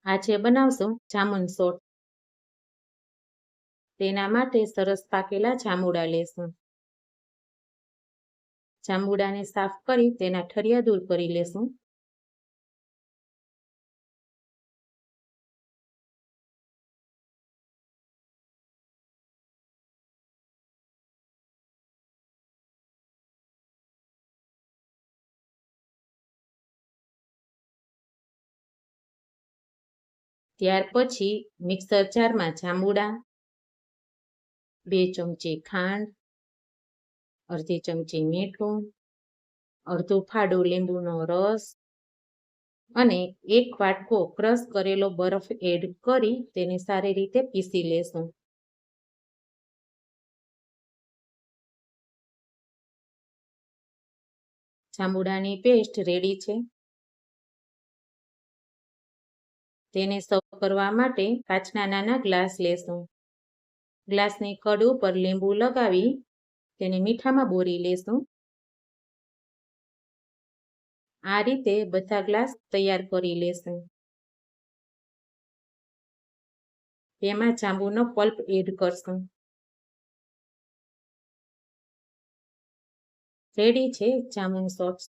આજે બનાવશું જામુન સોટ. તેના માટે સરસ પાકેલા જાંબુડા લેશું. જાંબુડાને સાફ કરી તેના ઠળિયા દૂર કરી લેશું. ત્યાર પછી મિક્સર જારમાં જાંબુડા, 2 ચમચી ખાંડ, અડધી ચમચી મીઠું, અડધું ફાડું લીંબુનો રસ અને 1 વાટકો ક્રશ કરેલો બરફ એડ કરી તેને સારી રીતે પીસી લેશું. જાંબુડાની પેસ્ટ રેડી છે. તેને સર્વ કરવા માટે કાચના નાના ગ્લાસ લેશું. ગ્લાસની કડ ઉપર લીંબુ લગાવી તેને મીઠામાં બોળી લેશું. આ રીતે બધા ગ્લાસ તૈયાર કરી લેશું. તેમાં જાંબુનો પલ્પ એડ કરશું. રેડી છે જામુન સોટ્સ.